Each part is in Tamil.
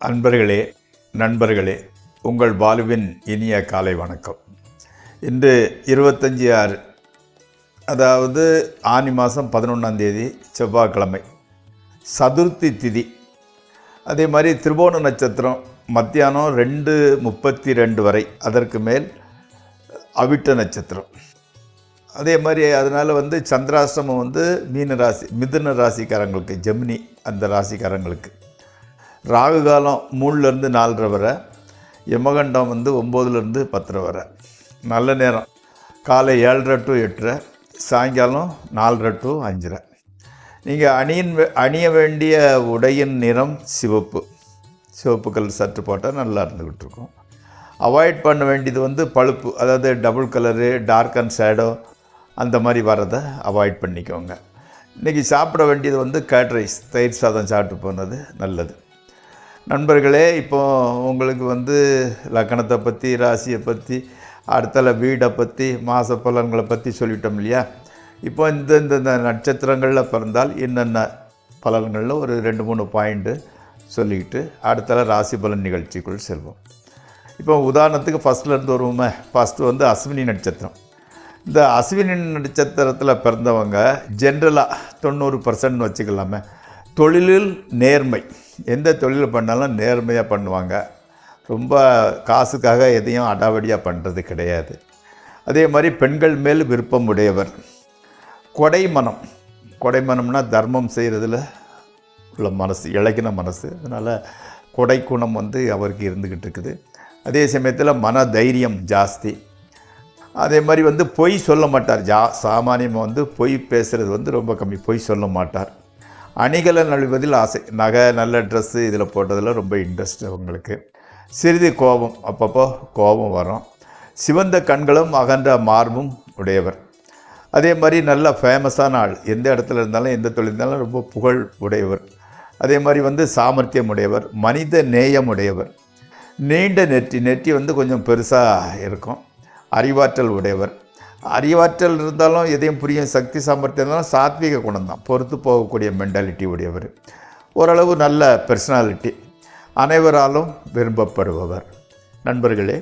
அன்பர்களே, நண்பர்களே, உங்கள் வாழ்வின் இனிய காலை வணக்கம். இன்று 25/6, அதாவது ஆனி மாதம் 11ஆம் தேதி செவ்வாய்க்கிழமை, சதுர்த்தி திதி. அதே மாதிரி திருவோண நட்சத்திரம் மத்தியானம் 2:32 வரை, அதற்கு மேல் அவிட்ட நட்சத்திரம். அதே மாதிரி அதனால் சந்திராஷ்டமம் மீன ராசி, மிதுன ராசிக்காரங்களுக்கு, ஜெமினி அந்த ராசிக்காரங்களுக்கு. ராகு காலம் 3லேருந்து 4:30 வரை, யமகண்டம் 9லேருந்து 10:30 வரை. நல்ல நேரம் காலை 7:30 to 8:30, சாயங்காலம் 4:30 to 5:30. நீங்கள் அணிய வேண்டிய உடையின் நிறம் சிவப்பு. சிவப்புக்கள் சற்று போட்டால் நல்லா இருந்துக்கிட்டு இருக்கும். அவாய்ட் பண்ண வேண்டியது பழுப்பு, அதாவது double colour, dark and shadow அந்த மாதிரி வரதை அவாய்ட் பண்ணிக்கோங்க. இன்றைக்கி சாப்பிட வேண்டியது கர்ட் ரைஸ், தயிர் சாதம் சாப்பிட்டு போனது நல்லது. நண்பர்களே, இப்போது உங்களுக்கு லக்கணத்தை பற்றி, ராசியை பற்றி, அடுத்தல வீடை பற்றி, மாத பலன்களை பற்றி சொல்லிட்டோம் இல்லையா? இப்போ இந்த நட்சத்திரங்களில் பிறந்தால் என்னென்ன பலன்களில் ஒரு 2-3 பாயிண்ட்டு சொல்லிக்கிட்டு அடுத்தல ராசி பலன் நிகழ்ச்சிக்குள் செல்வோம். இப்போ உதாரணத்துக்கு ஃபஸ்ட்லேருந்து வருவோமே. ஃபஸ்ட்டு அஸ்வினி நட்சத்திரம். இந்த அஸ்வினி நட்சத்திரத்தில் பிறந்தவங்க ஜென்ரலாக 90% வச்சுக்கலாமே, தொழிலில் நேர்மை. எந்த தொழில் பண்ணாலும் நேர்மையாக பண்ணுவாங்க. ரொம்ப காசுக்காக எதையும் அடாவடியாக பண்ணுறது கிடையாது. அதே மாதிரி பெண்கள் மேல் விருப்பம் உடையவர். கொடைமனம். கொடைமனம்னா தர்மம் செய்கிறதுல உள்ள மனசு, இழகின மனசு. அதனால் கொடை குணம் அவருக்கு இருந்துக்கிட்டு இருக்குது. அதே சமயத்தில் மன தைரியம் ஜாஸ்தி. அதே மாதிரி பொய் சொல்ல மாட்டார். சாமானியமாக பொய் பேசுகிறது ரொம்ப கம்மி. பொய் சொல்ல மாட்டார். அணிகளை நழுவதில் ஆசை. நகை, நல்ல ட்ரெஸ்ஸு இதில் போட்டதில் ரொம்ப இன்ட்ரெஸ்ட் அவங்களுக்கு. சிறிது கோபம், அப்பப்போ கோபம் வரும். சிவந்த கண்களும் அகன்ற மார்பும் உடையவர். அதே மாதிரி நல்ல ஃபேமஸான ஆள். எந்த இடத்துல இருந்தாலும், எந்த தொழில் இருந்தாலும் ரொம்ப புகழ் உடையவர். அதே மாதிரி சாமர்த்தியம் உடையவர். மனித நேயம் உடையவர். நீண்ட நெற்றி கொஞ்சம் பெருசாக இருக்கும். அறிவாற்றல் உடையவர். அறிவாற்றல் இருந்தாலும் எதையும் புரியும் சக்தி சாமர்த்தியம் இருந்தாலும் சாத்விக குணம் தான். பொறுத்து போகக்கூடிய மென்டாலிட்டி உடையவர். ஓரளவு நல்ல பர்சனாலிட்டி. அனைவராலும் விரும்பப்படுபவர். நண்பர்களே,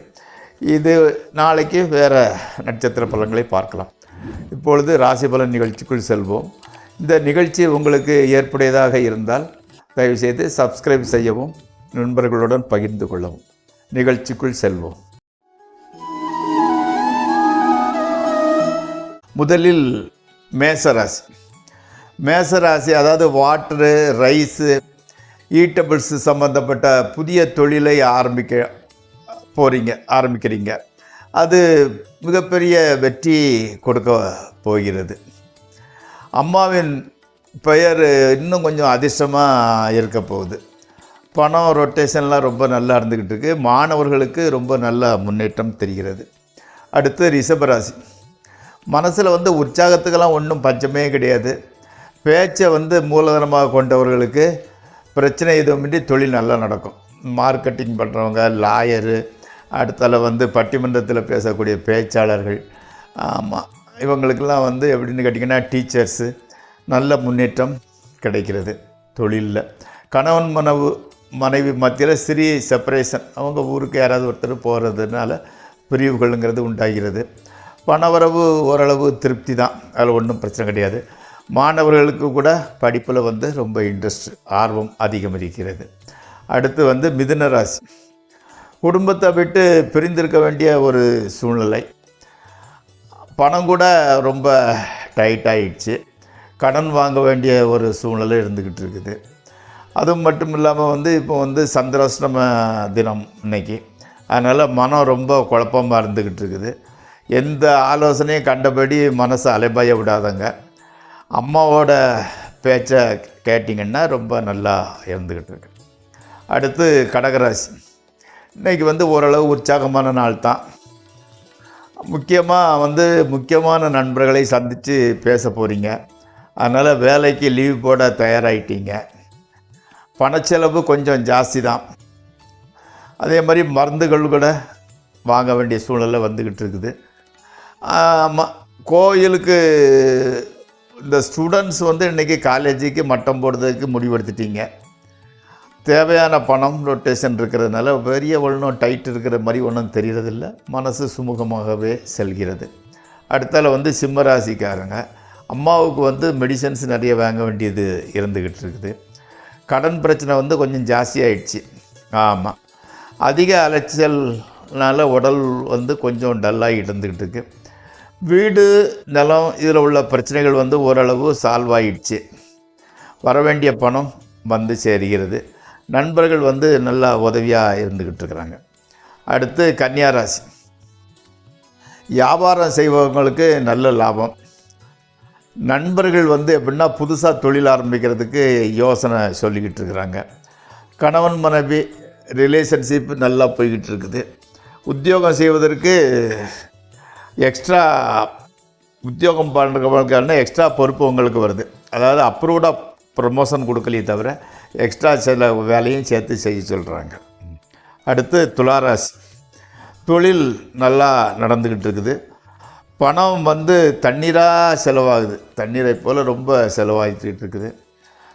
இது நாளைக்கு வேறு நட்சத்திர பலன்களை பார்க்கலாம். இப்பொழுது ராசி பலன் நிகழ்ச்சிக்குள் செல்வோம். இந்த நிகழ்ச்சி உங்களுக்கு ஏற்புடையதாக இருந்தால் தயவுசெய்து சப்ஸ்கிரைப் செய்யவும், நண்பர்களுடன் பகிர்ந்து கொள்ளவும். நிகழ்ச்சிக்குள் செல்வோம். முதலில் மேசராசி. மேசராசி அதாவது வாட்டரு, ரைஸு, ஈட்டபிள்ஸு சம்மந்தப்பட்ட புதிய தொழிலை ஆரம்பிக்கிறீங்க. அது மிகப்பெரிய வெற்றி கொடுக்க போகிறது. அம்மாவின் பெயர் இன்னும் கொஞ்சம் அதிர்ஷ்டமாக இருக்க போகுது. பணம் ரொட்டேஷன்லாம் ரொம்ப நல்லா இருந்துக்கிட்டு இருக்குது. மாணவர்களுக்கு ரொம்ப நல்ல முன்னேற்றம் தெரிகிறது. அடுத்து ரிஷபராசி. மனசில் உற்சாகத்துக்கெல்லாம் ஒன்றும் பஞ்சமே கிடையாது. பேச்சை மூலதனமாக கொண்டவர்களுக்கு பிரச்சனை எதுவுமின்றி தொழில் நல்லா நடக்கும். மார்க்கெட்டிங் பண்ணுறவங்க, லாயரு, அடுத்தால பட்டிமன்றத்தில் பேசக்கூடிய பேச்சாளர்கள், ஆமாம், இவங்களுக்கெல்லாம் எப்படின்னு கேட்டிங்கன்னா டீச்சர்ஸு, நல்ல முன்னேற்றம் கிடைக்கிறது தொழிலில். கணவன் மனைவி மத்தியில் சிறிய செப்பரேஷன். அவங்க ஊருக்கு யாராவது ஒருத்தர் போகிறதுனால பிரிவுகள்ங்கிறது உண்டாகிறது. பணவரவு ஓரளவு திருப்தி தான், அதில் ஒன்றும் பிரச்சனை கிடையாது. மாணவர்களுக்கு கூட படிப்பில் ரொம்ப இன்ட்ரெஸ்ட், ஆர்வம் அதிகம் இருக்கிறது. அடுத்து மிதுன ராசி. குடும்பத்தை விட்டு பிரிந்திருக்க வேண்டிய ஒரு சூழ்நிலை. பணம் கூட ரொம்ப டைட் ஆகிடுச்சு. கடன் வாங்க வேண்டிய ஒரு சூழ்நிலை இருந்துக்கிட்டு இருக்குது. அதுவும் மட்டும் இல்லாமல் இப்போ சந்திராஷ்டம தினம் இன்னைக்கு. அதனால் மனம் ரொம்ப குழப்பமாக இருந்துக்கிட்டு இருக்குது. எந்த ஆலோசனையும் கண்டபடி மனசை அலைபாய விடாதங்க. அம்மாவோட பேச்சை கேட்டிங்கன்னா ரொம்ப நல்லா இருந்துக்கிட்டு இருக்கு. அடுத்து கடகராசி. இன்றைக்கி ஓரளவு உற்சாகமான நாள் தான். முக்கியமான நண்பர்களை சந்தித்து பேச போகிறீங்க. அதனால் வேலைக்கு லீவ் போட தயாராகிட்டீங்க. பணச்செலவு கொஞ்சம் ஜாஸ்தி தான். அதே மாதிரி மருந்துகள் கூட வாங்க வேண்டிய சூழ்நிலை வந்துக்கிட்டு இருக்குது. ஆமாம், கோயிலுக்கு இந்த ஸ்டூடெண்ட்ஸ் இன்றைக்கி காலேஜுக்கு மட்டம் போடுறதுக்கு முடிவெடுத்துட்டீங்க. தேவையான பணம் ரொட்டேஷன் இருக்கிறதுனால பெரிய ஒன்றும் டைட் இருக்கிற மாதிரி ஒன்றும் தெரியறதில்ல. மனசு சுமூகமாகவே செல்கிறது. அடுத்தால வந்து சிம்மராசிக்காரங்க, அம்மாவுக்கு வந்து மெடிசன்ஸ் நிறைய வாங்க வேண்டியது இருந்துக்கிட்டு இருக்குது. கடன் பிரச்சனை வந்து கொஞ்சம் ஜாஸ்தியாகிடுச்சு. ஆமாம், அதிக அலைச்சல்னால உடல் வந்து கொஞ்சம் டல்லாகி இருந்துக்கிட்டு இருக்கு. வீடு நிலம் இதில் உள்ள பிரச்சனைகள் வந்து ஓரளவு சால்வ் ஆகிடுச்சு. வர வேண்டிய பணம் வந்து சேர்கிறது. நண்பர்கள் வந்து நல்லா உதவியாக இருந்துக்கிட்டு இருக்கிறாங்க. அடுத்து கன்னியாராசி, வியாபாரம் செய்பவங்களுக்கு நல்ல லாபம். நண்பர்கள் வந்து எப்படின்னா புதுசாக தொழில் ஆரம்பிக்கிறதுக்கு யோசனை சொல்லிக்கிட்டு இருக்கிறாங்க. கணவன் மனைவி ரிலேஷன்ஷிப் நல்லா போய்கிட்டு இருக்குது. உத்தியோகம் செய்வதற்கு எக்ஸ்ட்ரா உத்தியோகம் பண்ணுறவங்களுக்கான எக்ஸ்ட்ரா பொறுப்பு உங்களுக்கு வருது. அதாவது அப்ரூவ்டாக ப்ரமோஷன் கொடுக்கலையே தவிர எக்ஸ்ட்ரா சில வேலையும் சேர்த்து செய்ய சொல்கிறாங்க. அடுத்து துளாராசி, தொழில் நல்லா நடந்துக்கிட்டு இருக்குது. பணம் வந்து தண்ணீராக செலவாகுது. தண்ணீரை போல் ரொம்ப செலவாகிட்டு இருக்குது.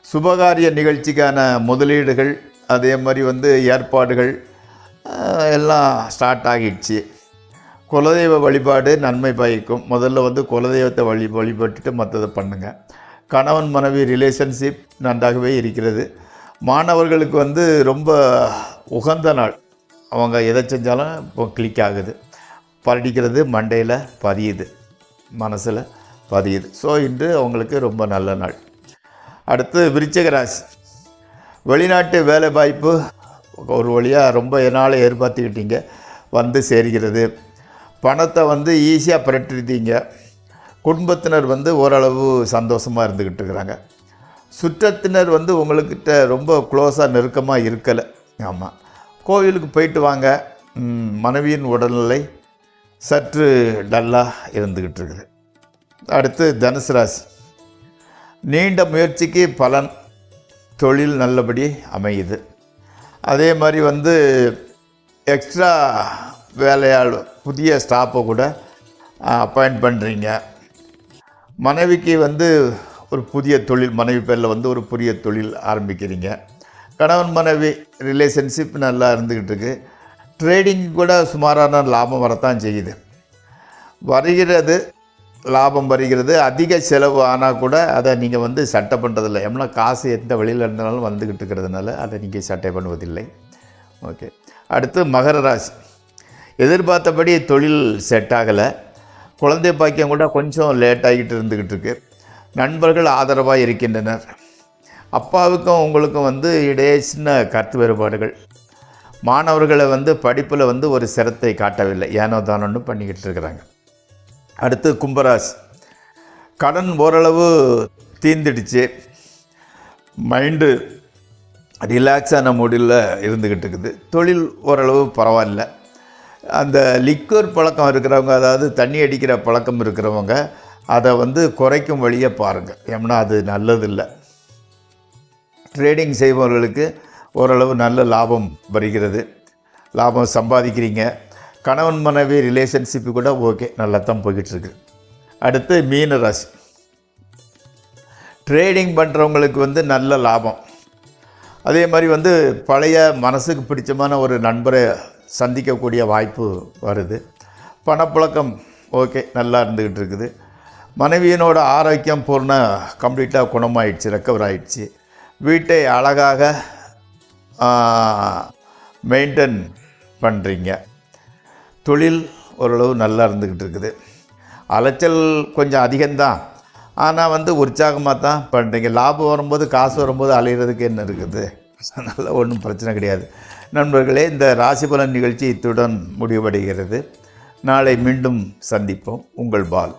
சுபகாரிய நிகழ்ச்சிக்கான முதலீடுகள் அதே மாதிரி வந்து ஏற்பாடுகள் எல்லாம் ஸ்டார்ட் ஆகிடுச்சு. குலதெய்வ வழிபாடு நன்மை பயக்கும். முதல்ல வந்து குலதெய்வத்தை வழிபட்டுட்டு மற்றதை பண்ணுங்கள். கணவன் மனைவி ரிலேஷன்ஷிப் நன்றாகவே இருக்கிறது. மாணவர்களுக்கு வந்து ரொம்ப உகந்த நாள். அவங்க எதை செஞ்சாலும் இப்போ கிளிக் ஆகுது. படிக்கிறது மண்டையில் பதியுது, மனசில் பதியுது. ஸோ இன்று அவங்களுக்கு ரொம்ப நல்ல நாள். அடுத்து விருச்சிக ராசி, வெளிநாட்டு வேலை வாய்ப்பு ஒரு வழியாக ரொம்ப நாள் எதிர்பார்த்துக்கிட்டீங்க, வந்து சேர்கிறது. பணத்தை வந்து ஈஸியாக பிரட்டிருந்தீங்க. குடும்பத்தினர் வந்து ஓரளவு சந்தோஷமாக இருந்துக்கிட்டு இருக்கிறாங்க. சுற்றத்தினர் வந்து உங்கள்கிட்ட ரொம்ப க்ளோஸாக நெருக்கமாக இருக்கலை. ஆமாம், கோவிலுக்கு போயிட்டு வாங்க. மனைவியின் உடல்நிலை சற்று டல்லாக இருந்துக்கிட்டு இருக்குது. அடுத்து தனுசு ராசி, நீண்ட முயற்சிக்கு பலன், தொழில் நல்லபடி அமையுது. அதே மாதிரி வந்து எக்ஸ்ட்ரா வேலையாள் புதிய ஸ்டாஃபை கூட அப்பாயிண்ட் பண்ணுறீங்க. மனைவிக்கு வந்து ஒரு புதிய தொழில், மனைவி பேரில் வந்து ஒரு புதிய தொழில் ஆரம்பிக்கிறீங்க. கணவன் மனைவி ரிலேஷன்ஷிப் நல்லா இருந்துக்கிட்டு இருக்குது. ட்ரேடிங் கூட சுமாரான லாபம் வரத்தான் செய்யுது. வருகிறது, லாபம் வருகிறது. அதிக செலவு ஆனால் கூட அதை நீங்கள் வந்து சட்டை பண்ணுறதில்லை. ஏன்னா காசு எந்த வழியில் இருந்தாலும் வந்துக்கிட்டு இருக்கிறதுனால அதை நீங்கள் சட்டை பண்ணுவதில்லை. ஓகே. அடுத்து மகர ராசி, எதிர்பார்த்தபடி தொழில் செட் ஆகலை. குழந்தை பாக்கியம் கூட கொஞ்சம் லேட் ஆகிட்டு இருந்துக்கிட்டு இருக்கு. நண்பர்கள் ஆதரவாக இருக்கின்றனர். அப்பாவுக்கும் உங்களுக்கும் வந்து இடையே சின்ன கருத்து வேறுபாடுகள். மாணவர்களை வந்து படிப்பில் வந்து ஒரு சிரத்தை காட்டவில்லை, ஏனோ தானோன்னு பண்ணிக்கிட்டு இருக்கிறாங்க. அடுத்து கும்பராசி, கடன் ஓரளவு தீர்ந்துடுச்சு. மைண்டு ரிலாக்ஸான மூடில் இருந்துக்கிட்டு இருக்குது. தொழில் ஓரளவு பரவாயில்ல. அந்த லிக்வர் பழக்கம் இருக்கிறவங்க, அதாவது தண்ணி அடிக்கிற பழக்கம் இருக்கிறவங்க அதை வந்து குறைக்கும் வழியை பாருங்கள். ஏன்னா அது நல்லதில்லை. ட்ரேடிங் செய்பவர்களுக்கு ஓரளவு நல்ல லாபம் வருகிறது, லாபம் சம்பாதிக்கிறீங்க. கணவன் மனைவி ரிலேஷன்ஷிப்பு கூட ஓகே, நல்லா தான் போய்கிட்டுருக்கு. அடுத்து மீன ராசி, ட்ரேடிங் பண்ணுறவங்களுக்கு வந்து நல்ல லாபம். அதே மாதிரி வந்து பழைய மனசுக்கு பிடிச்சமான ஒரு நண்பரை சந்திக்கக்கூடிய வாய்ப்பு வருது. பணப்புழக்கம் ஓகே, நல்லா இருந்துக்கிட்டு இருக்குது. மனைவியினோட ஆரோக்கியம் பூர்ண கம்ப்ளீட்டாக குணமாயிடுச்சு, ரெக்கவர் ஆகிடுச்சு. வீட்டை அழகாக மெயின்டைன் பண்ணுறீங்க. தொழில் ஓரளவு நல்லா இருந்துக்கிட்டு இருக்குது. அலைச்சல் கொஞ்சம் அதிகம்தான், ஆனால் வந்து உற்சாகமாக தான் பண்ணுறீங்க. லாபம் வரும்போது, காசு வரும்போது அலைகிறதுக்கு என்ன இருக்குது? அதனால் ஒன்றும் பிரச்சனை கிடையாது. நண்பர்களே, இந்த ராசி பலன் நிகழ்ச்சி இத்துடன் முடிவடைகிறது. நாளை மீண்டும் சந்திப்போம். உங்கள் பால்.